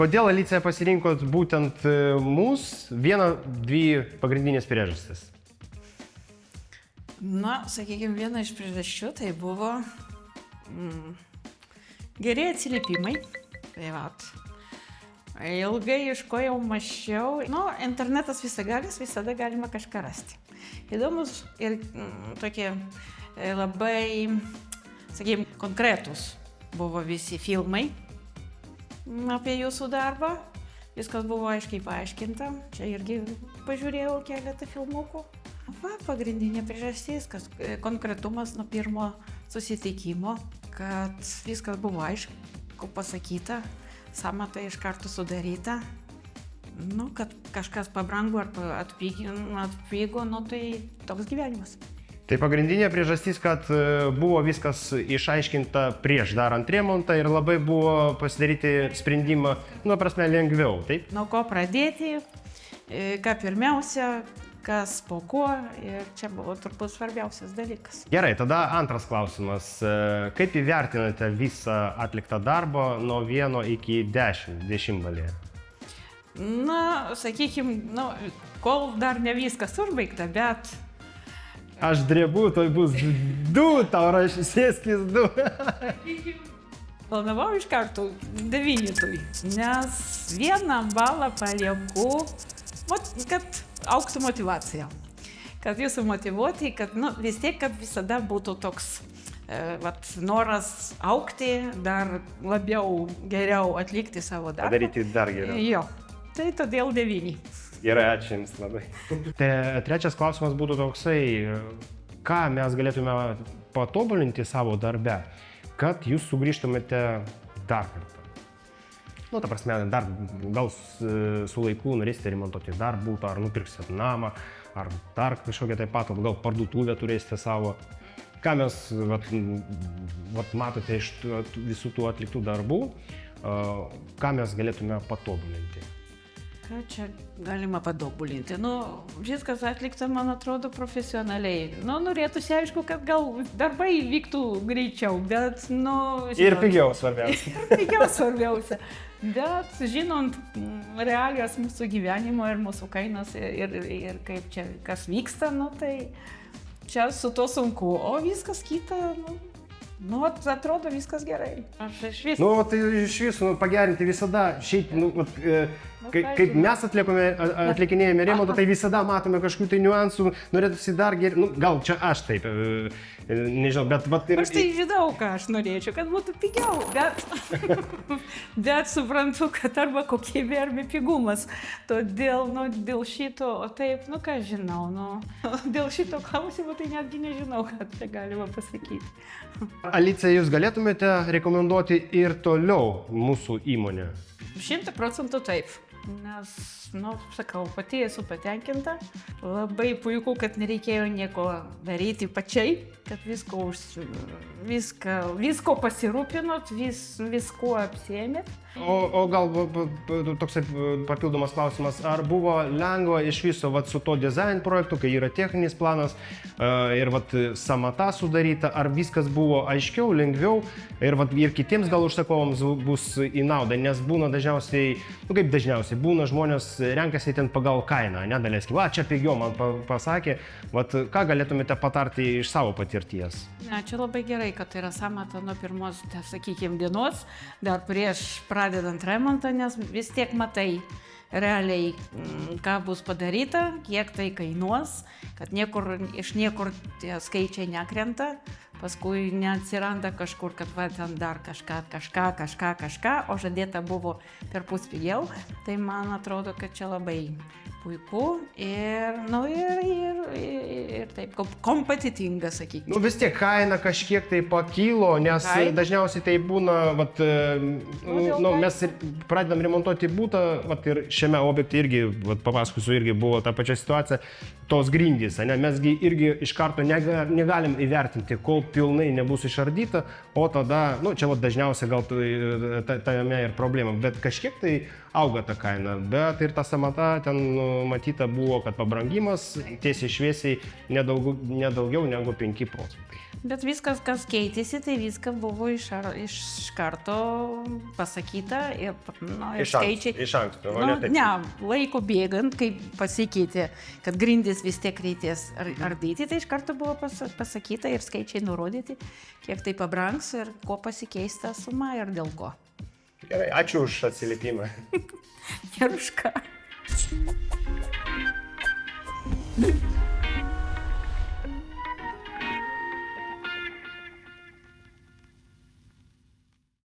Kodėl, Alicija, pasirinkot būtent mūsų? Viena, dvi pagrindinės priežastis. Na, sakykime, viena iš priežasčių tai buvo geri atsiliepimai. Tai vat. Ilgai ieškojau, mačiau. Nu, internetas visagalis, visada galima kažką rasti. Įdomus ir tokie labai, sakykime, konkretus buvo visi filmai apie jūsų darbą. Viskas buvo aiškiai paaiškinta. Čia irgi pažiūrėjau keletą filmukų. Va, pagrindinė priežastis, kad konkretumas nuo pirmo susitikimo, kad viskas buvo aišku pasakyta, sąmata iš karto sudaryta. Nu, kad kažkas pabrango ar atpigo, nu tai toks gyvenimas. Tai pagrindinė priežastis, kad buvo viskas išaiškinta prieš darant remontą ir labai buvo pasidaryti sprendimą, nu, prasme, lengviau, taip? Nuo ko pradėti, ką pirmiausia, kas po ko, ir čia buvo turbūt svarbiausias dalykas. Gerai, tada antras klausimas. Kaip įvertinate visą atliktą darbą nuo 1 iki 10 dešimtbalėje? Na, sakykime, nu, kol dar ne viskas užbaigta, bet... Aš drebu, tai bus 2, tau sėskis 2. Planavau iš karto 9, nes 1 balą palieku, kad auktų motyvacija. Kad jūsų motyvuoti, kad vis tiek, kad visada būtų toks noras aukti, dar labiau geriau atlikti savo darbą. Padaryti dar geriau. Jo, tai todėl 9. Gerai, ačiū Jums labai. Trečias klausimas būtų toksai, ką mes galėtume patobulinti savo darbe, kad jūs sugrįžtumėte dar kartą. Nu, ta prasme, dar gal su laiku norėsite remontuoti dar būtą, ar nupirksite namą, ar dar kažkokią tai patalpą, gal parduotuvę turėsite savo. Ką mes matote iš visų tų atliktų darbų, ką mes galėtume patobulinti? Ką čia galima patobulinti? Nu, viskas atlikta, man atrodo, profesionaliai. Nu, norėtųsi, aišku, kad gal darbai vyktų greičiau, bet, nu... Ir pigiau svarbiausia. Ir pigiau svarbiausia. Bet, žinant realijas mūsų gyvenimo ir mūsų kainas ir kaip čia kas vyksta, nu, tai čia su to sunku, o viskas kita, nu, atrodo viskas gerai. Aš iš viso. Nu, tai iš viso pagerinti visada, šiaip, kaip mes atlikinėjame remontą, tai visada matome kažkokių tai niuansų, norėtųsi dar geriau, gal čia aš taip, nežinau, bet... Aš tai žinau, ką aš norėčiau, kad būtų pigiau, bet suprantu, kad arba kokybė, arba pigumas. Todėl, dėl šito, o taip, ką žinau, dėl šito klausimo tai netgi nežinau, ką čia galima pasakyti. Alicija, jūs galėtumėte rekomenduoti ir toliau mūsų įmonę? 100% taip. Nes, sakau, pati esu patenkinta. Labai puiku, kad nereikėjo nieko daryti pačiai, kad visko pasirūpinot, visko apsiėmėt. O gal toks papildomas klausimas, ar buvo lengva iš viso su to dizain projektu, kai yra techninis planas ir samata sudaryta, ar viskas buvo aiškiau, lengviau ir kitiems gal užsakovams bus į naudą, nes būna dažniausiai, kaip dažniausiai, būna žmonės renkasi ten pagal kainą, nedaleiskim, čia pigiau man pasakė, ką galėtumėte patarti iš savo patirties? Čia labai gerai, kad tai yra samata nuo pirmos, sakykime, dienos, dar prieš pradedant remontą, nes vis tiek matai realiai, ką bus padaryta, kiek tai kainuos, kad iš niekur tie skaičiai nekrenta, paskui neatsiranda kažkur, kad ten dar kažką, o žadėta buvo perpus pigiau, tai man atrodo, kad čia labai puiku ir taip kompetitinga, sakykime. Vis tiek kaina kažkiek tai pakilo, nes dažniausiai tai būna, mes pradedam remontuoti būtą, ir šiame objekte irgi, papasakosiu, irgi buvo ta pačia situacija, tos grindys, mesgi irgi iš karto negalim įvertinti, kol pilnai nebus išardyta, o tada, čia dažniausiai gal tame ir problema, bet kažkiek tai auga ta kaina, bet ir ta samata ten matyta buvo, kad pabrangimas tiesiai šviesiai nedaugiau negu 5%. Bet viskas, kas keitėsi, tai viskas buvo iš karto pasakyta ir, ir skaičiai. Iš anksto, o ne taip. Ne, laiko bėgant, kai pasikeitė, kad grindis vis tiek reikės ardyti, tai iš karto buvo pasakyta ir skaičiai nurodyti, kiek tai pabrangs ir ko pasikeis ta suma ir dėl ko. Gerai, ačiū už atsiliepimą. Ir už ką.